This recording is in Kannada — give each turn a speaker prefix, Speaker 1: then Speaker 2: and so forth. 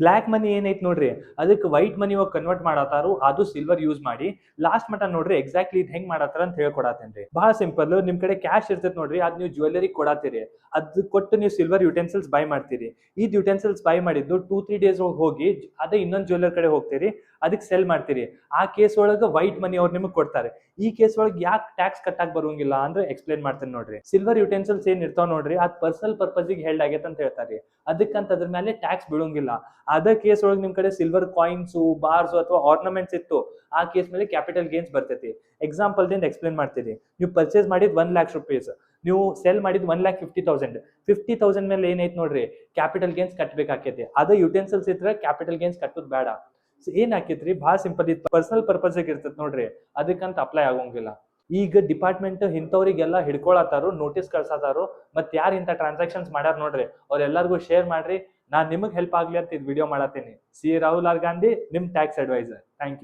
Speaker 1: ಬ್ಲಾಕ್ ಮನಿ ಏನೈತ್ ನೋಡ್ರಿ ಅದಕ್ಕೆ ವೈಟ್ ಮನಿ ಹೋಗಿ ಕನ್ವರ್ಟ್ ಮಾಡತ್ತಾರು, ಅದು ಸಿಲ್ವರ್ ಯೂಸ್ ಮಾಡಿ. ಲಾಸ್ಟ್ ಮಟ ನೋಡ್ರಿ ಎಕ್ಸಾಕ್ಟ್ಲಿ ಇದು ಹೆಂಗ್ ಮಾಡತ್ತಾರ ಅಂತ ಹೇಳ್ಕೊಡತ್ತೇನ್ರಿ. ಬಹಳ ಸಿಂಪಲ್, ನಿಮ್ ಕಡೆ ಕ್ಯಾಶ್ ಇರ್ತೈತಿ ನೋಡ್ರಿ, ಅದ್ ನೀವು ಜ್ಯುವೆಲ್ಲರಿ ಕೊಡತ್ತೀರಿ, ಅದ್ ಕೊಟ್ಟು ನೀವು ಸಿಲ್ವರ್ ಯುಟೆನ್ಸಿಲ್ಸ್ ಬೈ ಮಾಡ್ತೀರಿ. ಈ ಯುಟೆನ್ಸಿಲ್ಸ್ ಬೈ ಮಾಡಿದ್ದು 2-3 ಡೇಸ್ ಹೋಗಿ ಅದೇ ಇನ್ನೊಂದು ಜ್ಯುವೆಲ್ಲರ್ ಕಡೆ ಹೋಗ್ತೀರಿ, ಅದಕ್ಕೆ ಸೆಲ್ ಮಾಡ್ತೀರಿ. ಆ ಕೇಸ್ ಒಳಗೆ ವೈಟ್ ಮನಿ ಅವ್ರು ನಿಮಗೆ ಕೊಡ್ತಾರೆ. ಈ ಕೇಸ್ ಒಳಗೆ ಯಾಕೆ ಟ್ಯಾಕ್ಸ್ ಕಟ್ಟಾಕ್ ಬರೋಂಗಿಲ್ಲ ಅಂದ್ರೆ ಎಕ್ಸ್ಪ್ಲೇನ್ ಮಾಡ್ತೇನೆ ನೋಡ್ರಿ. ಸಿಲ್ವರ್ ಯುಟೆನ್ಸಿಲ್ಸ್ ಏನ್ ಇರ್ತಾವ ನೋಡ್ರಿ, ಅದ್ ಪರ್ಸನಲ್ ಪರ್ಪಸ್ಗೆ ಹೆಲ್ಡ್ ಆಗೈತೆ ಅಂತ ಹೇಳ್ತಾರೆ, ಅದಕ್ಕಂತ ಅದ್ರ ಮೇಲೆ ಟ್ಯಾಕ್ಸ್ ಬೀಳೋಂಗಿಲ್ಲ. ಅದೇ ಕೇಸ್ ಒಳಗೆ ನಿಮ್ ಕಡೆ ಸಿಲ್ವರ್ ಕಾಯಿನ್ಸ್, ಬಾರ್ಸ್ ಅಥವಾ ಆರ್ನಮೆಂಟ್ಸ್ ಇತ್ತು, ಆ ಕೇಸ್ ಮೇಲೆ ಕ್ಯಾಪಿಟಲ್ ಗೇನ್ಸ್ ಬರ್ತೈತಿ. ಎಕ್ಸಾಂಪಲ್ ದಿಂದ ಎಕ್ಸ್ಪ್ಲೇನ್ ಮಾಡ್ತೀರಿ. ನೀವು ಪರ್ಚೇಸ್ ಮಾಡಿದ್ 1,00,000 rupees, ನೀವು ಸೆಲ್ ಮಾಡಿದ್ 1,50,000. 50,000 ಮೇಲೆ ಏನೈತ್ ನೋಡ್ರಿ ಕ್ಯಾಪಿಟಲ್ ಗೇನ್ಸ್ ಕಟ್ಬೇಕಾಕೈತಿ. ಅದೇ ಯುಟೆನ್ಸಿಲ್ಸ್ ಇದ್ರೆ ಕ್ಯಾಪಿಟಲ್ ಗೇನ್ಸ್ ಕಟ್ಟೋದು ಬೇಡ. ಏನ್ ಹಾಕಿತ್ರಿ, ಬಹಳ ಸಿಂಪಲ್ ಇತ್ತು, ಪರ್ಸನಲ್ ಪರ್ಪಸ್ ಇರ್ತೈತಿ ನೋಡ್ರಿ, ಅದಕ್ಕಂತ ಅಪ್ಲೈ ಆಗೋಂಗಿಲ್ಲ. ಈಗ ಡಿಪಾರ್ಟ್ಮೆಂಟ್ ಇಂಥವ್ರಿಗೆಲ್ಲ ಹಿಡ್ಕೊಳತ್ತಾರು, ನೋಟಿಸ್ ಕಳ್ಸತಾರು. ಮತ್ ಯಾರು ಇಂಥ ಟ್ರಾನ್ಸಾಕ್ಷನ್ಸ್ ಮಾಡ್ಯಾರ ನೋಡ್ರಿ ಅವ್ರೆಲ್ಲರಿಗೂ ಶೇರ್ ಮಾಡ್ರಿ. ನಾನ್ ನಿಮಗ್ ಹೆಲ್ಪ್ ಆಗ್ಲಿ ಅಂತ ಇದು ವಿಡಿಯೋ ಮಾಡತ್ತೀನಿ. ಸಿ ರಾಹುಲ್ ಆರ್ ಗಾಂಧಿ, ನಿಮ್ ಟ್ಯಾಕ್ಸ್ ಅಡ್ವೈಸರ್. Thank you.